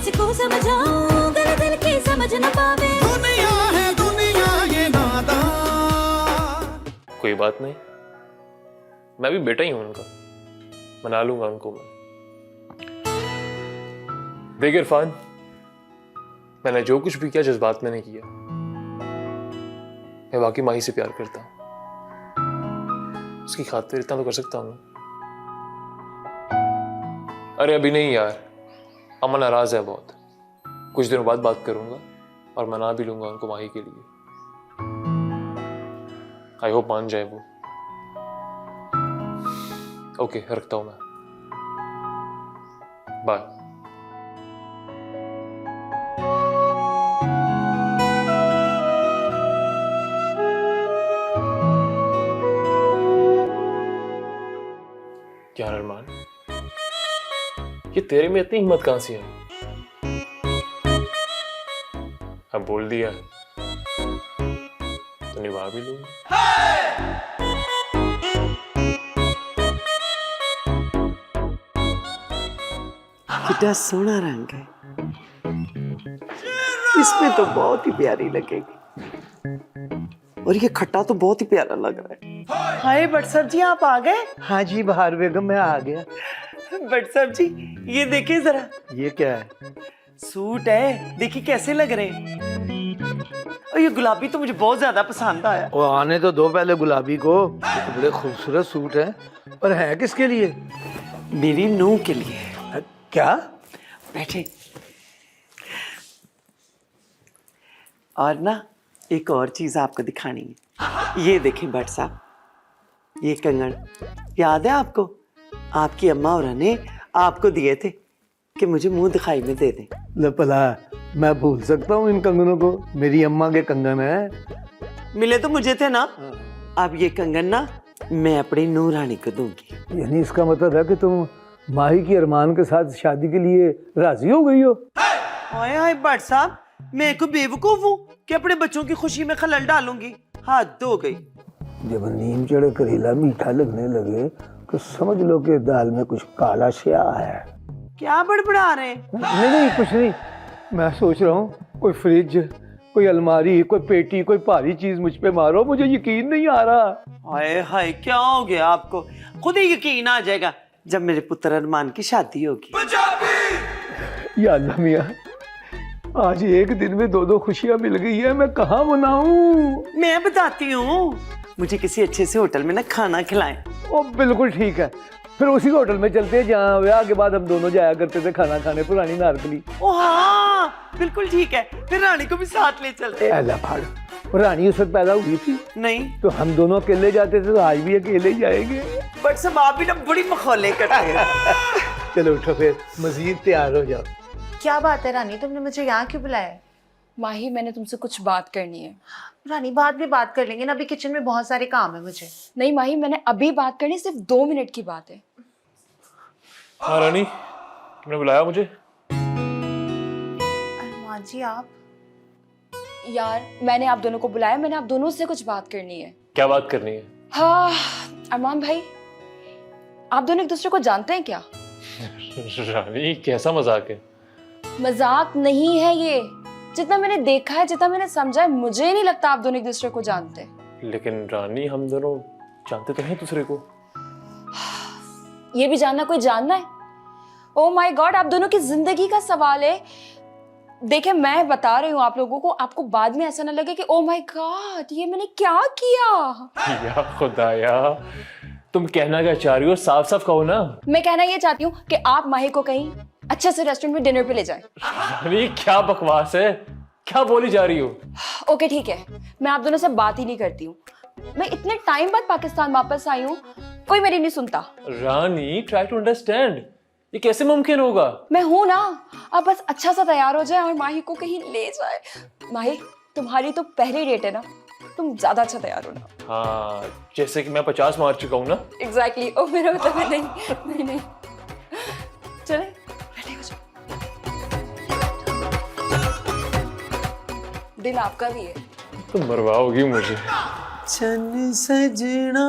किसको समझाऊं, गल दिल की समझ न पावे। दुनिया है दुनिया ये नादान। कोई बात नहीं, मैं भी बेटा ही हूं उनका, मना लूंगा उनको मैं। देख इरफान, मैंने जो कुछ भी किया जज्बात में नहीं किया। मैं वाकई माही से प्यार करता हूं, उसकी खातिर इतना तो कर सकता हूं। अरे अभी नहीं यार, अम्मा नाराज है बहुत। कुछ दिनों बाद बात करूंगा और मना भी लूंगा उनको माही के लिए। आई होप मान जाए वो। ओके, रखता हूं मैं, बाय। क्या अरमान, ये तेरे में इतनी हिम्मत कहां से आई? अब बोल दिया तो निभा भी लूंगा। कितना सोना रंग है, इसमें तो बहुत ही प्यारी लगेगी। और ये खट्टा तो बहुत ही प्यारा लग रहा है। हाय भट्ट साहब जी, आप आ गए? हाँ जी बहार बेगम, मैं आ गया। भट्ट साहब जी ये देखिए जरा, ये क्या है? सूट है, देखिए कैसे लग रहे हैं। और ये गुलाबी तो मुझे बहुत ज्यादा पसंद आया। वो आने तो दो पहले गुलाबी को। ये तो बड़े खूबसूरत सूट है, और है किसके लिए? मेरी नूह के लिए। क्या? बैठे। और ना एक और चीज आपको दिखानी है। ये देखें भट्ट साहब, ये कंगन याद है आपको? आपकी अम्मा और ने आपको दिए थे कि मुझे मुंह दिखाई में दे दें। लपला, मैं भूल सकता हूँ इन कंगनों को? मेरी अम्मा के कंगन है। मिले तो मुझे थे ना। अब ये कंगन ना मैं अपनी नूह रानी को दूंगी। यानी इसका मतलब है कि तुम माही की अरमान के साथ शादी के लिए राजी हो गई हो? हाय हाय भट्ट साहब, मैं को बेवकूफ हूँ कि अपने बच्चों की खुशी में खलल डालूंगी? हद हो गई। जब नीम चढ़े करेला मीठा लगने लगे तो समझ लो कि दाल में कुछ काला शया है। क्या बड़बड़ा रहे हैं? नहीं नहीं, कुछ नहीं। मैं सोच रहा हूँ कोई फ्रिज, कोई अलमारी, कोई पेटी, कोई भारी चीज मुझ पे मारो, मुझे यकीन नहीं आ रहा। हाय हाय, क्या हो गया आपको? खुद ही यकीन आ जाएगा जब मेरे पुत्र अरमान की शादी होगी। या अल्लाह मियां, आज एक दिन में दो दो खुशियां मिल गई है, मैं कहाँ मनाऊं? मैं बताती हूँ, मुझे किसी अच्छे से होटल में ना खाना खिलाएं। ओ बिल्कुल ठीक है, फिर उसी होटल में चलते हैं जहाँ ब्याह के बाद हम दोनों जाया करते थे खाना खाने, पुरानी नारकली। ओ हाँ बिल्कुल ठीक है, फिर रानी को भी साथ ले चलते हैं। अल्लाह फाड़, रानी उस वक्त पैदा हुई थी? नहीं तो हम दोनों अकेले जाते थे, तो आज भी अकेले ही जाएंगे। बट सब आप भी ना बड़ी मखौले करते। चलो उठो, फिर मजीद तैयार हो जाओ। क्या बात है रानी, तुमने मुझे यहाँ क्यों बुलाया है? माही, मैंने तुमसे कुछ बात करनी है। रानी बाद में बात कर लेंगे ना, अभी किचन में बहुत सारे काम है मुझे। नहीं माही, मैंने अभी बात करनी, सिर्फ 2 मिनट की बात है। हाँ रानी, तुमने बुलाया मुझे? अरमान जी आप? यार मैंने आप दोनों को बुलाया, मैंने आप दोनों से कुछ बात करनी है। क्या बात करनी है? हाँ अरमान भाई, आप दोनों एक दूसरे को जानते हैं क्या? रानी कैसा मजाक है? मजाक नहीं है ये, जितना मैंने देखा है, जितना मैंने समझा है, मुझे नहीं लगता आप दोनों एक दूसरे को जानते। लेकिन रानी, हम दोनों जानते तो हैं दूसरे को। ये भी जानना कोई जानना है? ओ माय गॉड, आप दोनों की जिंदगी का सवाल है। देखिए मैं बता रही हूँ आप लोगों को, आपको बाद में ऐसा ना लगे कि ओ माय गॉड ये मैंने क्या किया। या खुदाया, तुम कहना क्या चाह रही हो? साफ साफ कहो ना। मैं कहना ये चाहती हूँ कि आप माही को कहीं अच्छे से रेस्टोरेंट में डिनर पे ले जाएं। रानी क्या बकवास है, क्या बोली जा रही हो? ओके ठीक है, मैं आप दोनों से बात ही नहीं करती हूँ। मैं इतने टाइम बाद पाकिस्तान वापस आई हूँ, कोई मेरी नहीं सुनता। रानी ट्राई टू अंडरस्टैंड, ये कैसे मुमकिन होगा? मैं हूं ना, आप बस अच्छा सा तैयार हो जाए और माही को कहीं ले जाए। माही तुम्हारी तो पहली डेट है ना, तुम ज्यादा अच्छा तैयार हो ना। हाँ, जैसे कि मैं 50 मार चुका हूँ ना। एग्जैक्टली। ओ मेरा मतलब है नहीं। चले रेडी हो जाओ, दिल आपका भी है। तुम मरवाओगी मुझे। चन सजना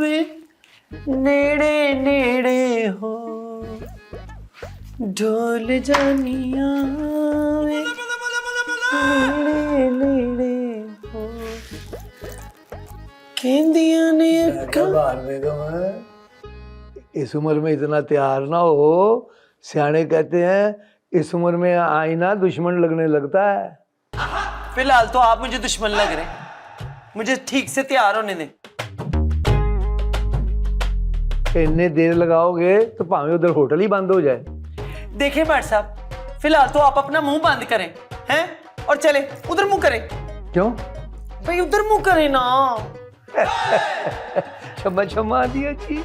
वे नेड़े नेड़े हो, ढोल जानिया वे, लेड़े लेड़े हो, कहंदियां ने अक्खां। बाहर बेगम, इस उम्र में इतना तैयार ना हो। सियाने कहते हैं इस उम्र में आईना दुश्मन लगने लगता है। फिलहाल तो आप मुझे दुश्मन लग रहे, मुझे ठीक से तैयार होने दें। इतने देर लगाओगे तो भाਵੇਂ उधर होटल ही बंद हो जाए। देखिए भाट साहब, फिलहाल तो आप अपना मुंह बंद करें हैं, और चले उधर मुंह करें। क्यों? भाई उधर मुंह करें ना। क्षमा क्षमा दिया जी।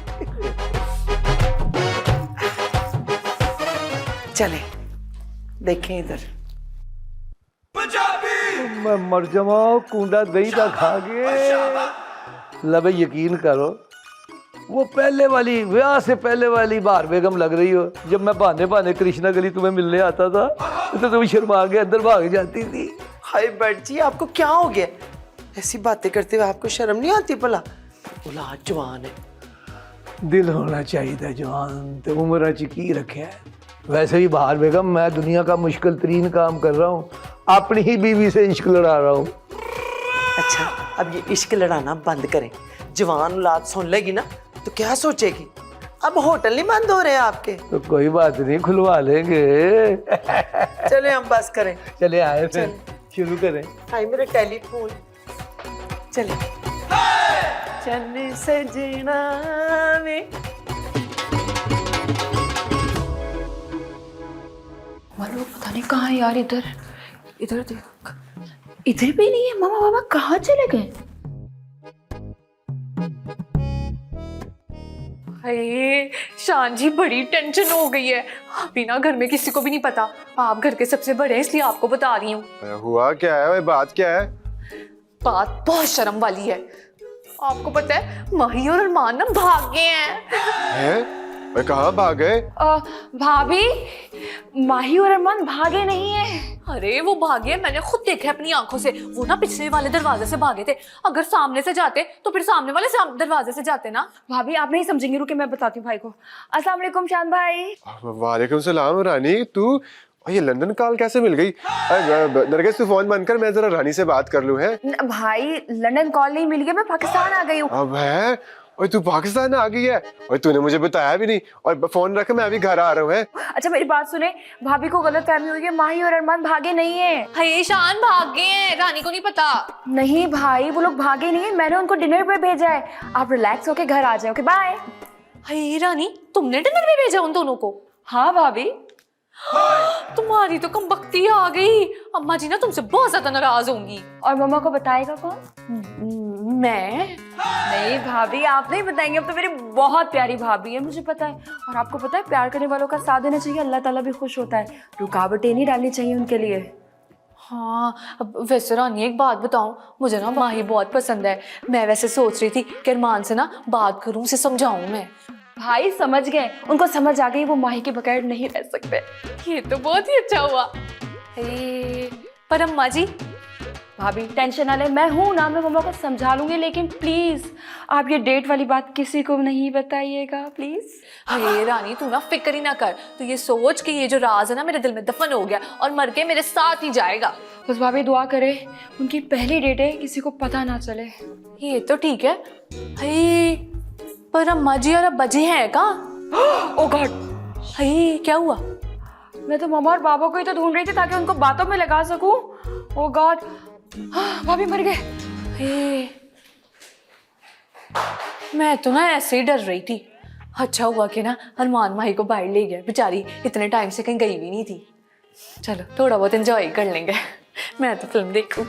चले देखें इधर। मैं मर जावा, कूंडा दही का खा गए। लबे यकीन करो, वो पहले वाली ब्याह से पहले वाली बाहर बेगम लग रही हो। जब मैं बहाने बहाने कृष्णा गली तुम्हें मिलने आता था तो तुम शर्मा के अंदर भाग जाती थी। हाय बैठ जी, आपको क्या हो गया? ऐसी बातें करते हुए आपको शर्म नहीं आती? भला औलाद जवान है। दिल होना चाहिए था जवान, तो उम्र च की रखे है। वैसे भी बाहर बेगम, मैं दुनिया का मुश्किल तरीन काम कर रहा हूँ, अपनी ही बीवी से इश्क लड़ा रहा हूँ। अच्छा, अब ये इश्क लड़ाना बंद करें। जवान औलाद सुन लेगी ना तो क्या सोचेगी? अब होटल नहीं बंद हो रहे हैं आपके? तो कोई बात नहीं, खुलवा लेंगे। चले हम बस करें। चले आए फिर शुरू करें। हाय मेरा टेलीफोन। चले चल सजना वे। मालूम पता नहीं कहाँ है यार। इधर इधर देख, इधर भी नहीं है। मामा बाबा कहाँ चले गए? अरे शान जी, बड़ी टेंशन हो गई है। अभी ना घर में किसी को भी नहीं पता। आप घर के सबसे बड़े हैं, इसलिए आपको बता रही हूँ। हुआ क्या है? बात क्या है? बात बहुत शर्म वाली है। आपको पता है, माही और अरमान ना भाग गए हैं। मैं कहाँ भाग गए? भाभी, माही और अरमान भागे नहीं है। अरे वो भागे, मैंने खुद देखा अपनी आंखों से। वो ना पिछले वाले दरवाजे से भागे थे। अगर सामने से जाते तो फिर सामने वाले दरवाजे से जाते ना। भाभी आप नहीं समझेंगे, रुके मैं बताती हूँ भाई को। अस्सलाम वालेकुम शान भाई। वालेकुम सलाम रानी। तू ये लंदन कॉल कैसे मिल गई? नरगिस तू फोन बंद कर, मैं जरा रानी से बात कर लूं। है भाई, लंदन कॉल नहीं मिल गया, मैं पाकिस्तान आ गई हूँ। अब है? और तू पाकिस्तान आ गई है और तूने मुझे बताया भी नहीं। और फोन रख, मैं अभी घर आ रहा हूँ। अच्छा मेरी बात सुने, भाभी को गलत फहमी हुई है। माही और अरमान भागे नहीं है। हाय शान, भाग गए हैं, रानी को नहीं पता। नहीं भाई, वो लोग भागे नहीं है, मैंने उनको डिनर पे भेजा है। आप रिलैक्स होके घर आ जाए। Okay bye. हाय रानी, तुमने डिनर पे भेजा उन दोनों को? हाँ भाभी। तुम्हारी तो कम बख्ती आ गई। अम्मा जी ना तुमसे बहुत ज्यादा नाराज होंगी। और मम्मा को बताएगा कौन? मैं नहीं भाभी, आप नहीं बताएंगे। अब तो मेरी बहुत प्यारी भाभी है, मुझे पता है। और आपको पता है, प्यार करने वालों का साथ देना चाहिए, अल्लाह ताला भी खुश होता है। रुकावटें नहीं डालनी चाहिए उनके लिए। हाँ, अब वैसे रानी एक बात बताऊं, मुझे ना माही बहुत पसंद है। मैं वैसे सोच रही थी कि अरमान से ना बात करूं, उसे समझाऊं मैं। भाई समझ गए, उनको समझ आ गई, वो माही के बगैर नहीं रह सकते। ये तो बहुत ही अच्छा हुआ। पर अम्मा जी? भाभी टेंशन ना ले, मैं हूँ ना, मैं मम्मा को समझा लूंगी। लेकिन प्लीज आप ये डेट वाली बात किसी को नहीं बताइएगा प्लीज। अरे रानी, तू ना फिक्र ही ना कर। तू ये सोच कि ये जो राज है ना मेरे दिल में दफन हो गया और मर के मेरे साथ ही जाएगा। बस भाभी दुआ करे, उनकी पहली डेट है, किसी को पता ना चले। ये तो ठीक है। पर अम्मा जी और अब्बा जी हैं कहाँ? ओ गॉड, क्या हुआ? मैं तो मम्मा और बाबा को ही तो ढूंढ रही थी ताकि उनको बातों में लगा सकूं। ओ गॉड, भाभी मर गए। मैं तो ना ऐसे ही डर रही थी। अच्छा हुआ कि ना अरमान माही को बाहर ले गया, बेचारी इतने टाइम से कहीं गई भी नहीं थी। चलो थोड़ा बहुत एंजॉय कर लेंगे। मैं तो फिल्म देखूं।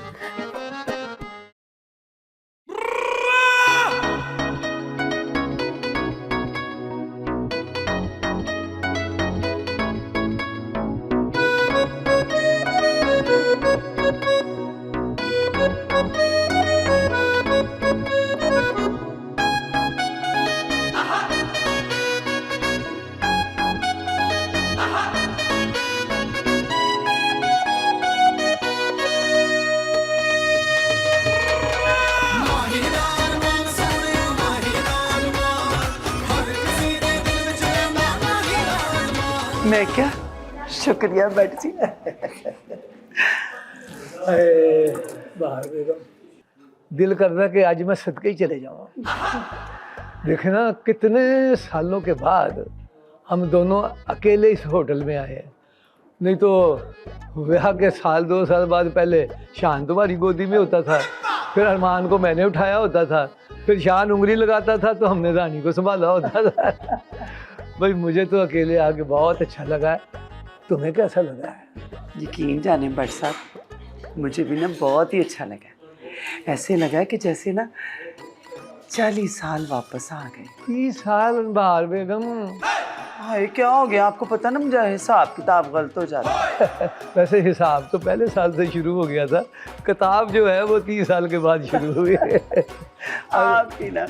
मैं क्या शुक्रिया बेट जी। बाहर बेगम, दिल कर रहा है कि आज मैं सदके ही चले जाऊँ। देखे ना, कितने सालों के बाद हम दोनों अकेले इस होटल में आए हैं। नहीं तो ब्याह के साल 2 साल बाद पहले शान तुम्हारी गोदी में होता था, फिर अरमान को मैंने उठाया होता था, फिर शान उंगली लगाता था तो हमने रानी को संभाला होता था। भाई मुझे तो अकेले आके बहुत अच्छा लगा है, तुम्हें कैसा लगा है? यकीन जाने भट्ट साहब, मुझे भी ना बहुत ही अच्छा लगा। ऐसे लगा कि जैसे ना 40 साल वापस आ गए। 30 साल बाहर बेगम। हाय क्या हो गया आपको? पता ना मुझे हिसाब किताब गलत हो जाता है। वैसे हिसाब तो पहले साल से शुरू हो गया था, किताब जो है वो 30 साल के बाद शुरू हुई है। आपकी ना।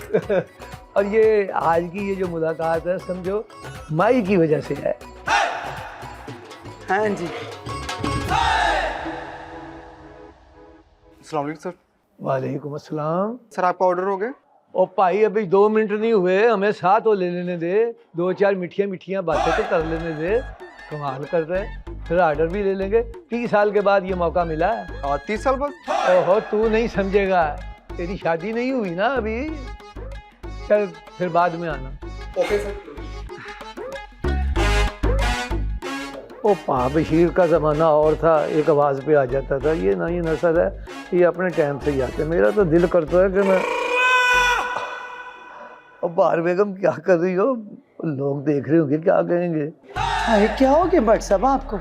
और ये आज की ये जो मुलाकात है, समझो माई की वजह से है। हाँ जी। अस्सलाम वालेकुम सर। वालेकुम अस्सलाम। सर आपका ऑर्डर हो गया? ओ भाई अभी 2 मिनट नहीं हुए, हमें साथ हो ले लेने दे, 2-4 मिठियाँ बातें तो कर लेने दे। कमाल कर रहे हैं, फिर ऑर्डर भी ले लेंगे। 30 साल के बाद ये मौका मिला। 30 साल बाद? ओहो तू नहीं समझेगा, तेरी शादी नहीं हुई ना अभी। चल फिर बाद में आना। Okay sir. ओ पा बशीर का ज़माना और था, एक आवाज़ पे आ जाता था। ये ना ये नस्ल है, ये अपने टाइम से ही आते। मेरा तो दिल करता है कि मैं। अब बाहर बेगम क्या कर रही हो? लोग देख रहे होंगे, क्या कहेंगे? हाय क्या हो गया भट्ट साहब आपको?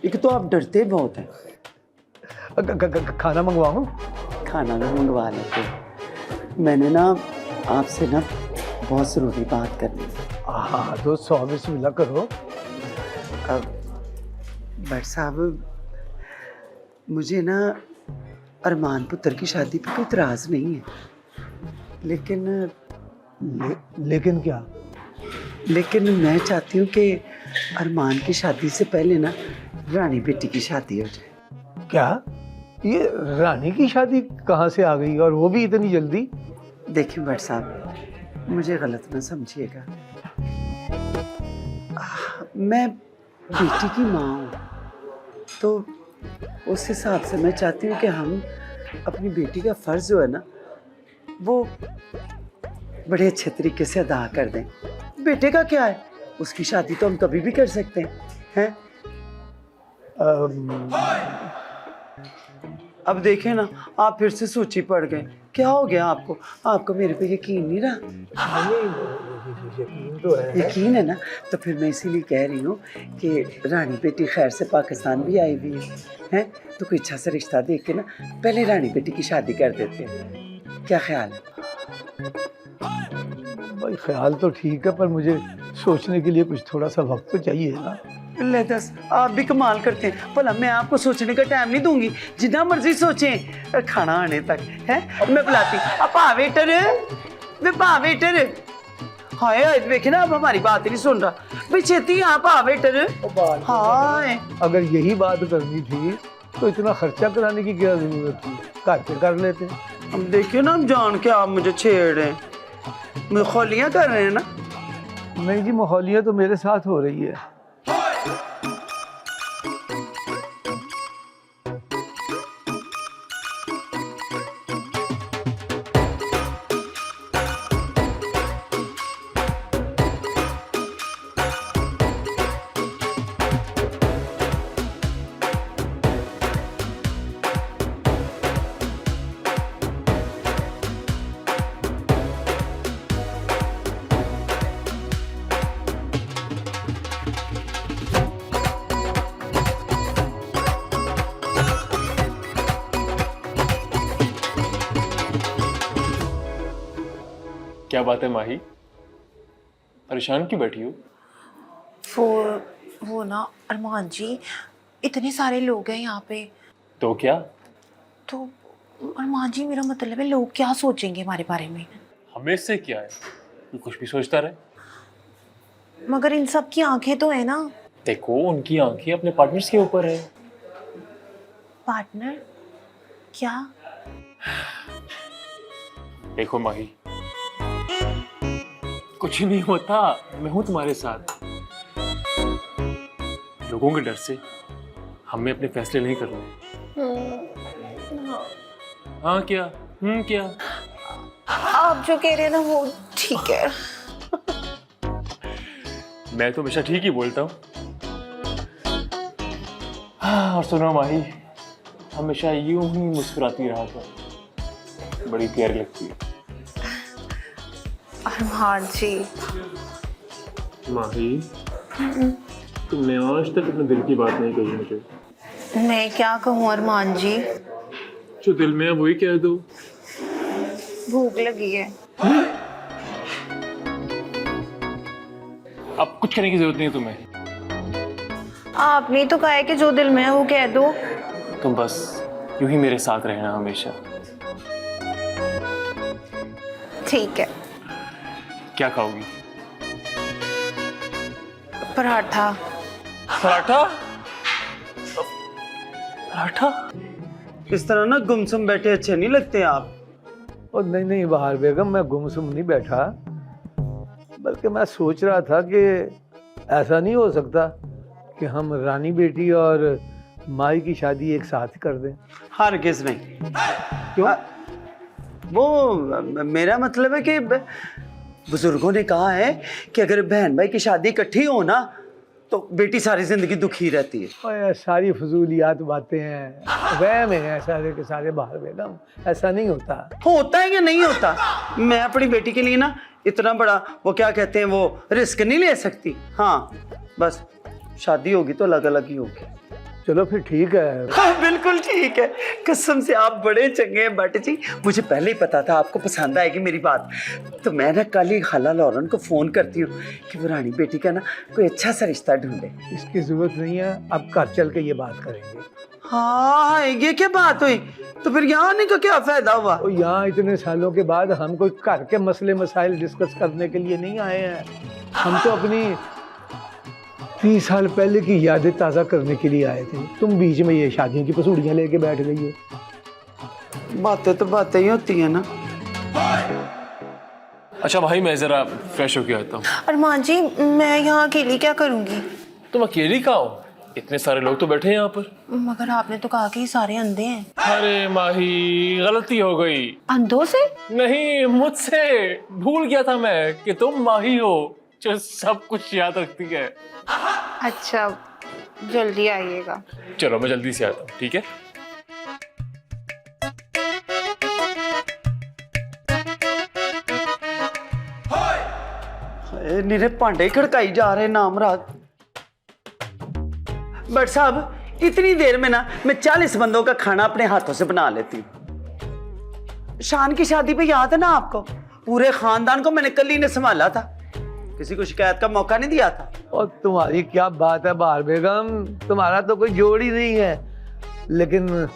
एक तो आप डरते बहुत हैं। खाना मंगवाऊँ? खाना भी मंगवा लेते। मैंने ना आपसे ना बहुत ज़रूरी बात करनी है। हाँ तो 100 बिस्मिल्लाह करो। अब भट्ट साहब, मुझे ना अरमान पुत्र की शादी पे कोई इतराज़ नहीं है, लेकिन लेकिन क्या? लेकिन मैं चाहती हूँ कि अरमान की शादी से पहले ना रानी बेटी की शादी हो जाए। क्या? ये रानी की शादी कहाँ से आ गई, और वो भी इतनी जल्दी? देखिए भट्ट साहब, मुझे गलत ना समझिएगा। मैं बेटी की माँ हूँ, तो उस हिसाब से मैं चाहती हूँ कि हम अपनी बेटी का फ़र्ज़ जो है ना, वो बड़े अच्छे तरीके से अदा कर दें। बेटे का क्या है, उसकी शादी तो हम कभी भी कर सकते हैं। अब देखें ना, आप फिर से सोची पड़ गए। क्या हो गया आपको? आपको मेरे पे यकीन नहीं रहा? यकीन तो है। यकीन है ना? तो फिर मैं इसीलिए कह रही हूँ कि रानी बेटी खैर से पाकिस्तान भी आई हुई है, तो कोई अच्छा सा रिश्ता देख के ना पहले रानी बेटी की शादी कर देते हैं। क्या ख्याल है? भाई ख्याल तो ठीक है, पर मुझे सोचने के लिए कुछ थोड़ा सा वक्त तो चाहिए ना। ले दस, आप भी कमाल करते हैं। भला मैं आपको सोचने का टाइम नहीं दूंगी, जितना मर्जी सोचें, खाना आने तक है। मैं बुलाती अपा वेटर, वे पा वेटर। हाय देखे ना, अब हमारी बात ही नहीं सुन रहा। भाई छेती आप आ वेटर। हाय अगर यही बात करनी थी तो इतना खर्चा कराने की क्या जरूरत थी, घर पे कर लेते। अब देखिए ना, हम जान के आप मुझे छेड़ रहे हैं, मखौलियाँ कर रहे हैं ना। नहीं जी, मखौलियाँ तो मेरे साथ हो रही है। क्या बात है माही, परेशान क्यों बैठी हो? वो ना अरमान जी, इतने सारे लोग हैं यहाँ पे। तो क्या? तो अरमान जी, मेरा मतलब है लोग क्या सोचेंगे हमारे बारे में? हमें इससे क्या है, तू कुछ भी सोचता रहे। मगर इन सब की आंखें तो है ना। देखो, उनकी आंखें अपने पार्टनर्स के ऊपर है। पार्टनर? क्या? देखो माही, कुछ नहीं होता, मैं हूं तुम्हारे साथ। लोगों के डर से हमें अपने फैसले नहीं करने। हाँ क्या? क्या? आप जो कह रहे हैं ना वो ठीक है। मैं तो हमेशा ठीक ही बोलता हूँ। हाँ, और सुनो माही, हमेशा यूं ही मुस्कुराती रहा कर, बड़ी प्यारी लगती है। अरमान जी। माही, तुमने आज तक अपने दिल की बात नहीं कही मुझे। मैं क्या कहूँ अरमान जी, जो दिल में है वही कह दो। भूख लगी है। अब कुछ करने की जरूरत नहीं है तुम्हें। आपने तो कहा है कि जो दिल में है वो कह दो। तुम बस यूं ही मेरे साथ रहना हमेशा। ठीक है। क्या खाओगी? पराठा। पराठा? पराठा? इस तरह ना गुमसुम बैठे अच्छे नहीं लगते आप। और नहीं नहीं बहार बेगम, मैं गुमसुम नहीं बैठा, बल्कि मैं सोच रहा था कि ऐसा नहीं हो सकता कि हम रानी बेटी और माई की शादी एक साथ कर दें। हरगिज़ नहीं। क्यों? वो मेरा मतलब है कि बुजुर्गों ने कहा है कि अगर बहन भाई की शादी इकट्ठी हो ना तो बेटी सारी जिंदगी दुखी रहती है। और यार सारी फजूलियात बातें हैं, वहम है सारे के सारे बहार बेगम, ऐसा नहीं होता। होता है या नहीं होता? मैं अपनी बेटी के लिए ना इतना बड़ा वो क्या कहते हैं वो रिस्क नहीं ले सकती। हाँ बस शादी होगी तो अलग अलग ही होगी। चलो फिर ठीक है। हाँ बिल्कुल ठीक है। कसम से आप बड़े चंगे हैं भट्ट जी, मुझे पहले ही पता था आपको पसंद आएगी मेरी बात। तो मैं ना कल ही खाला लॉरेन को फोन करती हूँ कि वो रानी बेटी का ना कोई अच्छा सा रिश्ता ढूंढे। इसकी जरूरत नहीं है, अब घर चल के ये बात करेंगे। हाँ ये क्या बात हुई? तो फिर यहाँ आने का क्या फायदा हुआ? और यहाँ इतने सालों के बाद हम कोई घर के मसले मसाइल डिस्कस करने के लिए नहीं आए हैं, हम तो अपनी 30 साल पहले की यादें ताज़ा करने के लिए आए थे। तुम बीच में ये शादियों की पसूड़ियाँ लेके बैठ गई हो। बातें तो बातें ही होती है ना। अच्छा भाई, मैं जरा फ्रेश होके आता हूँ। अरमान जी मैं यहाँ अकेली क्या करूँगी? तुम अकेली कहाँ हो? इतने सारे लोग तो बैठे हैं यहाँ पर। मगर आपने तो कहा कि ये सारे अंधे हैं। अरे माही, गलती हो गई। अंधों से? नहीं, मुझसे। भूल गया था मैं कि तुम माही हो जो सब कुछ याद रखती है। अच्छा जल्दी आइएगा। चलो मैं जल्दी से आता हूँ, ठीक है? निरे पांडे खड़काई जा रहे नाम रात। बट साहब इतनी देर में ना मैं 40 बंदों का खाना अपने हाथों से बना लेती हूँ। शान की शादी पे याद है ना आपको, पूरे खानदान को मैंने कल ही ने संभाला था, किसी को शिकायत का मौका नहीं दिया था। और तुम्हारी क्या बात है बहार बेगम, तुम्हारा तो कोई जोड़ ही नहीं है। लेकिन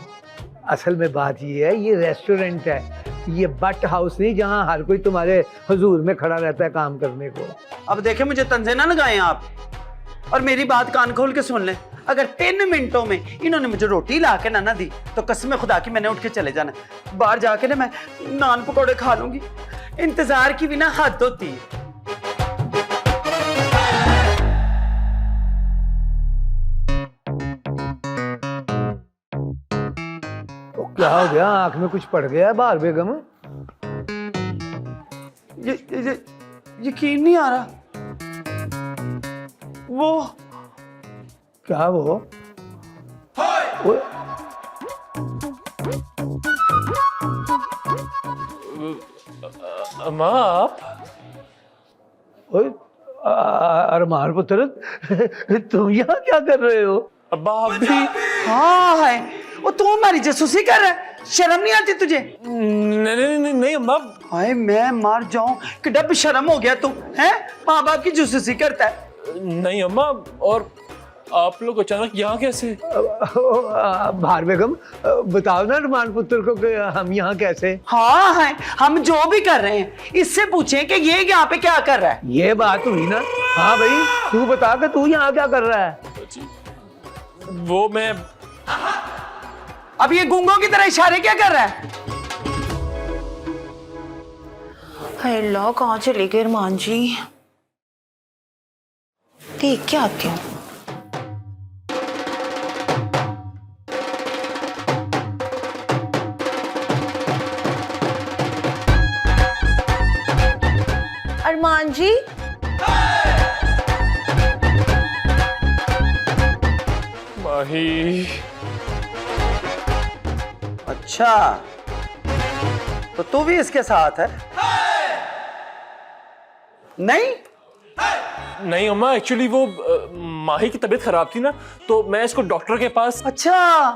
असल में बात ये है, ये रेस्टोरेंट है, ये बट हाउस नहीं जहाँ हर कोई तुम्हारे हुजूर में खड़ा रहता है काम करने को। अब देखे मुझे तंजे ना लगाएं आप, और मेरी बात कान खोल के सुन लें। अगर 3 मिनटों में इन्होंने मुझे रोटी ला के ना दी तो कसम खुदा की मैंने उठ के चले जाना। बाहर जाके ना मैं नान पकौड़े खा लूंगी। इंतजार की भी ना हद होती है। तो क्या हो गया, आंख में कुछ पड़ गया है बहार बेगम? यकीन नहीं आ रहा। वो क्या वो? अम्मा आप? ओए अरमान पुत्र, तुम यहाँ क्या कर रहे हो? अब्बा आप भी? हाँ है वो, तू हमारी जासूसी कर रहा है, शर्म नहीं आती तुझे? नहीं अम्मा। हाय मैं मार जाऊं कि डब शर्म हो गया तू हैं? माँ बाप की जासूसी करता है। नहीं अम्मा, और आप लोग अचानक यहाँ कैसे? बहार बेगम बताओ ना अरमान पुत्र को कि हम यहाँ कैसे? हाँ है, हम जो भी कर रहे हैं इससे पूछें कि ये यहाँ पे क्या कर रहा है। ये बात हुई ना। हाँ भाई तू बता कि तू यहाँ क्या कर रहा है? वो मैं अब ये गूंगों की तरह इशारे क्या कर रहा है? हाय अल्लाह, कहाँ चले गए अरमान जी? देख के आती हूँ। अरमान जी, माही अच्छा, तो तू भी इसके साथ है? नहीं नहीं अम्मा, एक्चुअली वो माही की तबीयत खराब थी ना, तो मैं इसको डॉक्टर के पास। अच्छा,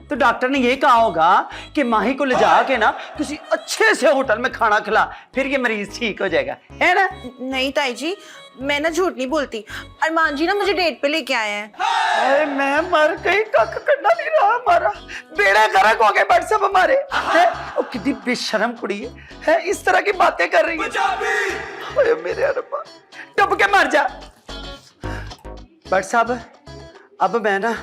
तो डॉक्टर ने ये कहा होगा कि माही को ले जा के ना किसी अच्छे से होटल में खाना खिला, फिर ये मरीज ठीक हो जाएगा, है ना? नहीं ताई जी, मैं ना झूठ नहीं बोलती। अरमान जी ना मुझे डेट पे लेके आए हैं। अरे मैं मर गई, कख करना नहीं रहा हमारा, बेड़ा गर्क हो गए बट सब हमारे हैं। ओ कितनी बेशर्म कुड़ी है, इस तरह की बातें कर रही है। ओए मेरे अरबा, डूब के मर जा। बट साहब, अब मैं ना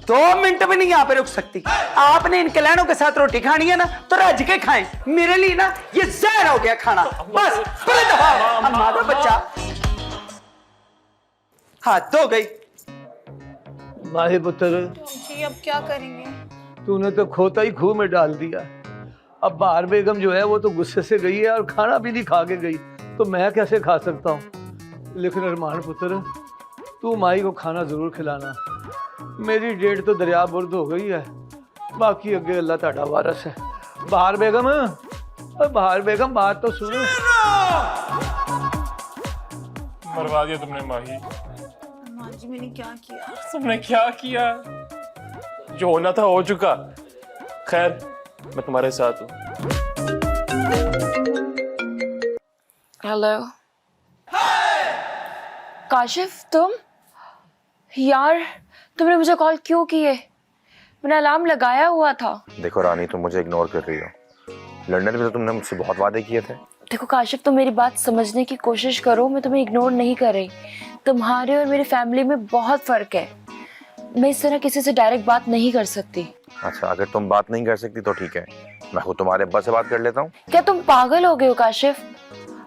2 मिनट भी नहीं यहाँ पे रुक सकती। आपने इन कलैनों के साथ रोटी खानी है ना, तो रज के खाएं। मेरे लिए ना ये जहर हो गया खाना। बस बड़े दफा हमारा बच्चा हाथ धो गई। माही पुत्र, जी अब क्या करेंगे? तूने तो खोता ही खूह में डाल दिया। अब बाहर बेगम जो है वो तो गुस्से से गई है और खाना भी नहीं खा के गई, तो मैं कैसे खा सकता हूँ। लेकिन अरमान पुत्र, तू माही को खाना जरूर खिलाना। मेरी डेट तो दरिया बुर्द हो गई है, बाकी अगे अल्लाह ताड़ा वारस है। बाहर बेगम, बाहर बेगम, बात तो सुनो। मरवा दिया तुमने माही। अरमान जी मैंने क्या किया? तुमने क्या किया? जो होना था हो चुका। खैर, मैं तुम्हारे साथ हूँ। हेलो काशिफ, तुम? यार तुमने मुझे कॉल क्यों की है? मैंने अलार्म लगाया हुआ था। देखो रानी, तुम मुझे इग्नोर कर रही हो। लंदन में तो तुमने मुझसे बहुत वादे किए थे। देखो काशिफ, तुम मेरी बात समझने की कोशिश करो। मैं तुम्हें इग्नोर नहीं कर रही। तुम्हारे और मेरी फैमिली में बहुत फर्क है। मैं इस तरह किसी से डायरेक्ट बात नहीं कर सकती। अच्छा, अगर तुम बात नहीं कर सकती तो ठीक है, मैं खुद तुम्हारे अब्बा से बात कर लेता हूँ। क्या तुम पागल हो गए हो काशिफ?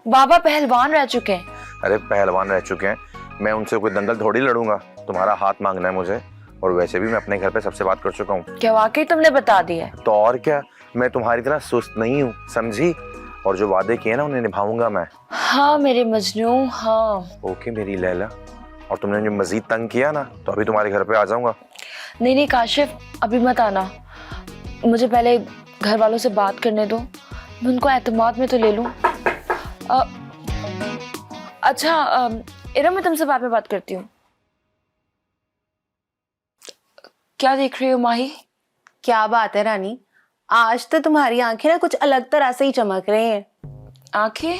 बाबा पहलवान रह चुके हैं। अरे पहलवान रह चुके हैं, मैं उनसे कोई दंगल थोड़ी लड़ूंगा। तुम्हारा हाथ मांगना है मुझे, और वैसे भी मैं अपने घर पे सबसे बात कर चुका हूँ। क्या वाकई तुमने बता दिया है? तो और क्या, मैं तुम्हारी तरह सुस्त नहीं हूँ, समझी? और जो वादे किए ना उन्हें निभाऊंगा मैं। हाँ मेरे मजनू, हाँ। ओके मेरी लैला, और तुमने जो मजीद तंग किया ना, तो अभी तुम्हारे घर पे आ जाऊंगा। नहीं नहीं काशिफ, अभी मत आना। मुझे पहले घर वालों से बात करने दो, मैं उनको एतमाद में तो ले लूं। अच्छा इरम, मैं तुमसे बाद में बात करती हूँ। क्या देख रही हो माही? क्या बात है रानी, आज तो तुम्हारी आंखें ना कुछ अलग तरह से ही चमक रही हैं। आंखें?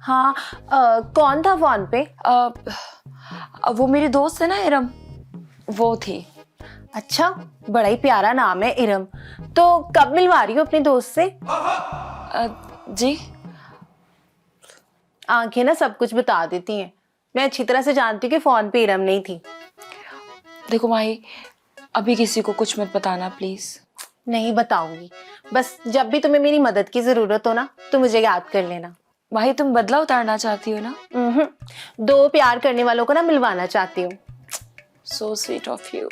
हाँ, कौन था फोन पे? वो मेरी दोस्त है ना इरम, वो थी। अच्छा, बड़ा ही प्यारा नाम है इरम। तो कब मिलवा रही हो अपनी दोस्त से? जी, आंखें ना सब कुछ बता देती हैं। मैं अच्छी तरह से जानती हूँ कि फोन पे इरम नहीं थी। देखो माही, अभी किसी को कुछ मत बताना प्लीज। नहीं बताऊंगी, बस जब भी तुम्हें मेरी मदद की जरूरत हो ना, तो मुझे याद कर लेना। माही, तुम बदला उतारना चाहती हो ना? 2 प्यार करने वालों को ना मिलवाना चाहती हूँ। So sweet of you.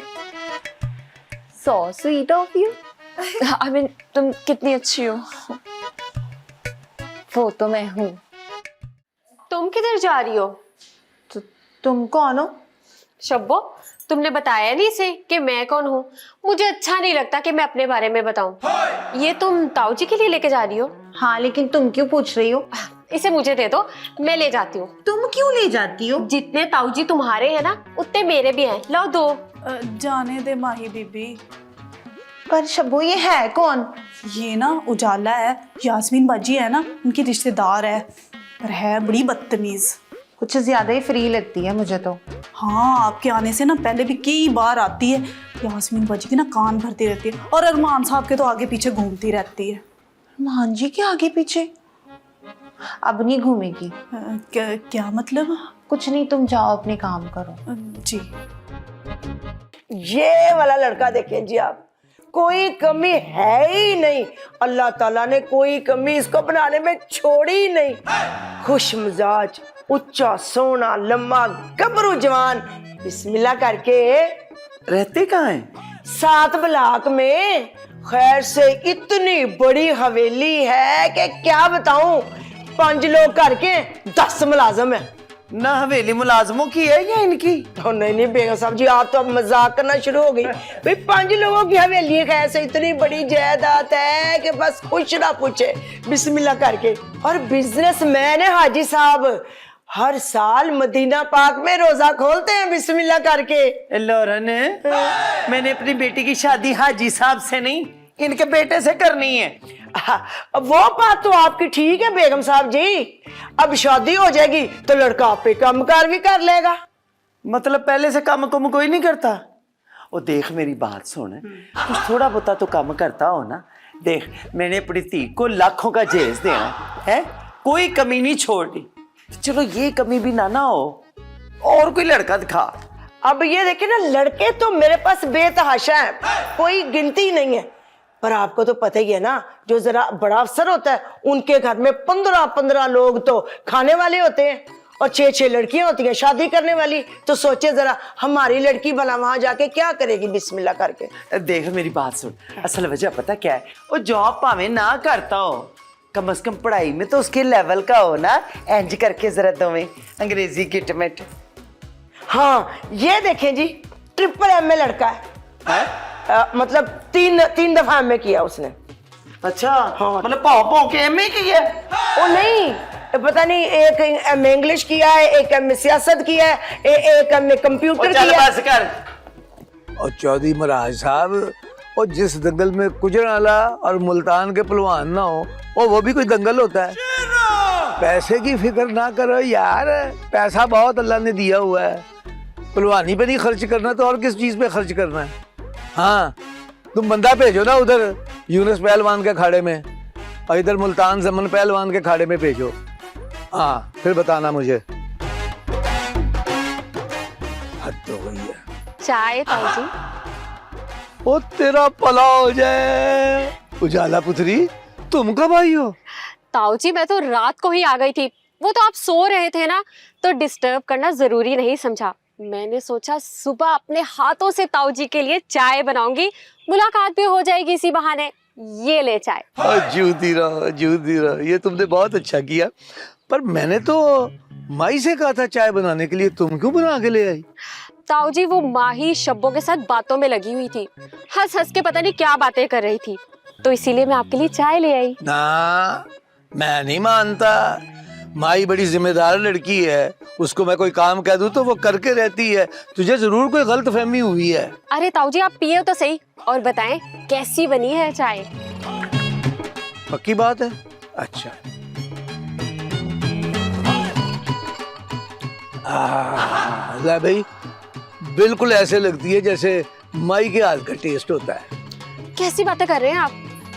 So sweet of you. I mean, तुम कितनी अच्छी हो। वो तो मैं हूँ। तुम किधर जा रही हो? तुम कौन हो? शब्बो, तुमने बताया नहीं इसे कि मैं कौन हूँ। मुझे अच्छा नहीं लगता कि मैं अपने बारे में बताऊं। ये तुम ताऊ जी के लिए लेके जा रही हो? हाँ, लेकिन तुम क्यों पूछ रही हो? इसे मुझे दे दो, मैं ले जाती हूँ। तुम क्यों ले जाती हो? जितने ताऊ जी तुम्हारे हैं ना, उतने मेरे भी हैं। लो दो। जाने दे माही बीबी। पर शब्बो, ये है कौन? ये ना उजाला है, यास्मीन बाजी है ना, उनकी रिश्तेदार है, पर है बड़ी बदतमीज। कुछ ज्यादा ही फ्री लगती है मुझे तो। हाँ, आपके आने से ना पहले भी कई बार आती है। यास्मीन बाजी के ना कान भरती रहती है, और अरमान साहब के तो आगे पीछे घूमती रहती है। अरमान जी के आगे पीछे? अब नहीं घूमेगी। क्या मतलब? कुछ नहीं, तुम जाओ अपने काम करो। जी। ये वाला लड़का देखें जी आप, कोई कमी है ही नहीं। अल्लाह ताला ने कोई कमी इसको बनाने में छोड़ी ही नहीं। खुश मिजाज, उच्चा, सोना, लम्बा, गबरू जवान, बिस्मिल्लाह करके। रहते कहाँ हैं? 7 ब्लॉक में। खैर से इतनी बड़ी हवेली है कि क्या बताऊं। 5 लोग करके 10 मुलाजम है। ना हवेली मुलाजमों की है या इनकी? तो नहीं बेगम साहब जी, आप तो अब मजाक करना शुरू हो गई। भाई 5 लोगों की हवेली है, कैसे इतनी बड़ी जायदाद है कि बस कुछ ना पूछे, बिस्मिल्लाह करके। और बिजनेसमैन है हाजी साहब, हर साल मदीना पाक में रोजा खोलते हैं बिस्मिल्लाह करके। लौरन, मैंने अपनी बेटी की शादी हाजी साहब से नहीं, इनके बेटे से करनी है। वो बात तो आपकी ठीक है बेगम साहब जी, अब शादी हो जाएगी तो लड़का आप पे काम कार भी कर लेगा। मतलब पहले से काम कुम कोई नहीं करता? ओ देख मेरी बात सुन, कुछ थोड़ा बहुत तो काम करता हो ना। देख मैंने अपनी धी को लाखों का जहेज देना है, कोई कमी नहीं छोड़नी। चलो ये कमी भी ना हो, और कोई लड़का दिखा। अब ये देखिए ना, लड़के तो मेरे पास बेतहाशा है, कोई गिनती नहीं है। पर आपको तो पता ही है ना, जो जरा बड़ा अफसर होता है उनके घर में 15-15 लोग तो खाने वाले होते हैं, और 6-6 लड़कियां होती हैं शादी करने वाली। तो सोचे जरा हमारी लड़की भला वहां जाके क्या करेगी बिस्मिल्लाह करके। देख मेरी बात सुन, असल वजह पता क्या है, वो जॉब भावे ना करता हो, कम से कम पढ़ाई में तो उसके लेवल का हो ना। एंज करके जरा तुम्हें अंग्रेजी किटमेट। हाँ ये देखें जी, ट्रिपल MA लड़का है, मतलब 3 दफा MA किया उसने। अच्छा हाँ, मतलब पाओ के MA किया? ओ नहीं, पता नहीं, एक MA इंग्लिश किया है, एक MA सियासत किया है, एक MA कंप्यूटर किया है। बस कर। और चौधरी महाराज साहब, और जिस दंगल में गुजरांवाला और मुल्तान के पहलवान ना हो, और वो भी कोई दंगल होता है? पैसे की फिक्र ना करो यार, पैसा बहुत अल्लाह ने दिया हुआ है, पहलवानी पे नहीं खर्च करना तो और किस चीज पे खर्च करना है। हाँ तुम बंदा भेजो ना उधर यूनुस पहलवान के खाड़े में, और इधर मुल्तान जमन पहलवान के खाड़े में भेजो। हाँ फिर बताना मुझे। हद हो गई है। चाय ताऊ जी? ओ तेरा भला हो जाए। उजाला पुत्री, तुम कब आई हो? ताऊ जी मैं तो रात को ही आ गई थी, वो तो आप सो रहे थे ना, तो डिस्टर्ब करना जरूरी नहीं समझा। मैंने सोचा सुबह अपने हाथों से ताऊ जी के लिए चाय बनाऊंगी, मुलाकात भी हो जाएगी इसी बहाने। ये ले चाय। जूती रहो जूती रहो, ये तुमने बहुत अच्छा किया। पर मैंने तो माई से कहा था चाय बनाने के लिए, तुम क्यों बना के ले आई? ताऊ जी वो माही शब्बों के साथ बातों में लगी हुई थी, हंस हंस के पता नहीं क्या बातें कर रही थी, तो इसीलिए मैं आपके लिए चाय ले आई। ना मैं नहीं मानता, माई बड़ी जिम्मेदार लड़की है, उसको मैं कोई काम कह दूं तो वो करके रहती है। तुझे जरूर कोई गलतफहमी हुई है। अरे ताऊ जी आप पिए तो सही, और बताएं कैसी बनी है चाय? पक्की बात है? अच्छा ले भाई, बिल्कुल ऐसे लगती है जैसे माई के हाथ का टेस्ट होता है। कैसी बातें कर रहे हैं आप?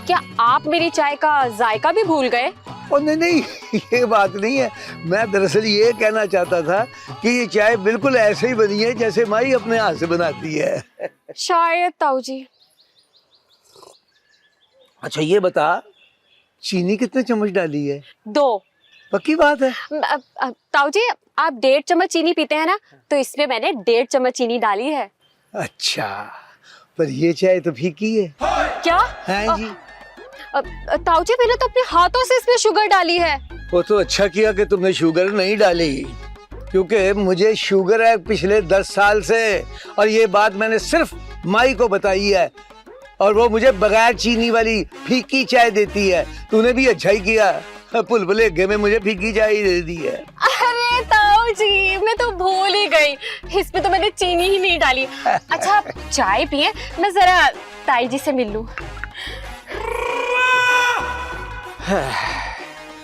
क्या आप मेरी चाय का जायका भी भूल गए? और नहीं ये बात नहीं है, मैं दरअसल ये कहना चाहता था कि ये चाय बिल्कुल ऐसे ही बनी है जैसे माई अपने हाथ से बनाती है। शायद ताऊ जी। अच्छा ये बता, चीनी कितने चम्मच डाली है? 2। पक्की बात है? ताऊ जी आप 1.5 चम्मच चीनी पीते हैं ना, तो इसमें मैंने 1.5 चम्मच चीनी डाली है। अच्छा, पर ये चाय तो फीकी है। क्या? हाँ जी। ताऊ जी मैंने तो अपने हाथों से इसमें शुगर डाली है। वो तो अच्छा किया कि तुमने शुगर नहीं डाली, क्योंकि मुझे शुगर है पिछले 10 साल से, और ये बात मैंने सिर्फ माई को बताई है, और वो मुझे बगैर चीनी वाली फीकी चाय देती है। तूने भी अच्छा ही किया, भुलभुलेखे में मुझे फीकी चाय दे दी है। अरे ताऊ जी मैं तो भूल ही गई, इसमें तो मैंने चीनी ही नहीं डाली। अच्छा आप चाय पिए, मैं जरा ताई जी से मिल लूं।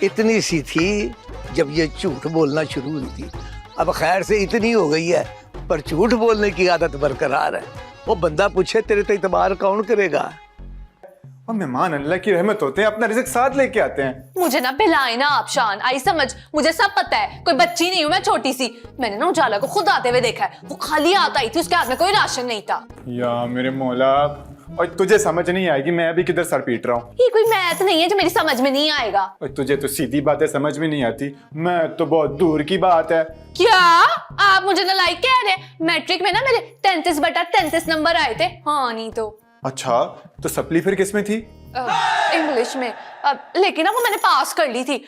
इतनी सी थी जब ये झूठ बोलना शुरू हुई थी, अब खैर से इतनी हो गई है, पर झूठ बोलने की आदत बरकरार है। वो बंदा पूछे तेरे तो इतबार कौन करेगा? और मेहमान अल्लाह की रहमत होते हैं, अपना रिज़्क साथ लेके आते हैं। मुझे ना पिलाए ना आप शान, आई समझ, मुझे सब पता है, कोई बच्ची नहीं हूँ मैं छोटी सी। मैंने ना उजाला को खुद आते हुए देखा है, वो खाली आता ही थी, उसके हाथ में कोई राशन नहीं था। या मेरे मौला, और तुझे समझ नहीं आएगी मैं अभी किधर सर पीट रहा हूँ। ये कोई मैथ नहीं है जो मेरी समझ में नहीं आएगा। और तुझे तो सीधी बातें समझ में नहीं आती, मैं तो बहुत दूर की बात है। क्या आप मुझे नालायक कह रहे हैं? मैट्रिक में ना मेरे 33/33 नंबर आए थे। हाँ नहीं तो। अच्छा तो सप्ली फिर किस में थी? इंग्लिश में, लेकिन ना वो मैंने पास कर ली थी।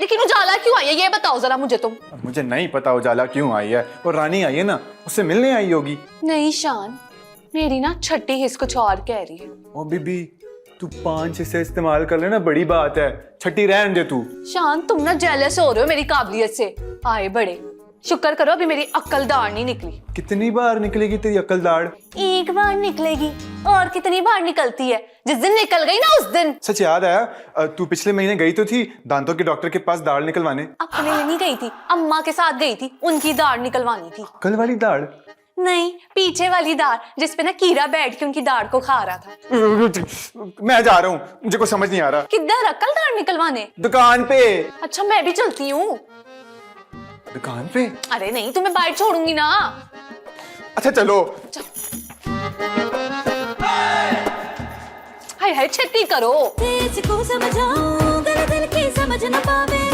लेकिन उजाला क्यों आई है ये बताओ जरा मुझे तुम। अब मुझे नहीं पता उजाला क्यों आई है, और रानी आई है ना, उससे मिलने आई होगी। नहीं शान, मेरी ना छठी हिस्स कुछ और कह रही है। ओ बीबी, तू 5 हिस्से इस्तेमाल कर लेना, बड़ी बात है, छठी रहने दे तू। शान तुम ना जेलस हो रहे हो मेरी काबिलियत से। आए बड़े, शुक्र करो अभी मेरी अक्ल दाढ़ नहीं निकली। कितनी बार निकलेगी तेरी अक्ल दाढ़? एक बार निकलेगी, और कितनी बार निकलती है, जिस दिन निकल गई ना उस दिन। सच याद आया, तू पिछले महीने गई तो थी दांतों के डॉक्टर के पास दाढ़ निकलवाने। अपने लिए नहीं गई थी, अम्मा के साथ गई थी, उनकी दाढ़ निकलवानी थी। कल वाली दाढ़ नहीं, पीछे वाली दाढ़ जिसपे ना कीड़ा बैठ के उनकी दाढ़ को खा रहा था। मैं जा रहा हूँ, मुझे कुछ समझ नहीं आ रहा। किधर अक्ल दाढ़ निकलवाने? दुकान पे। अच्छा मैं भी चलती हूँ। दुकान पे? अरे नहीं, तुम्हें बाहर छोड़ूंगी ना। अच्छा चलो। हाय हाय छेती करो। तेज को समझाऊं गल दिल की समझ न पावे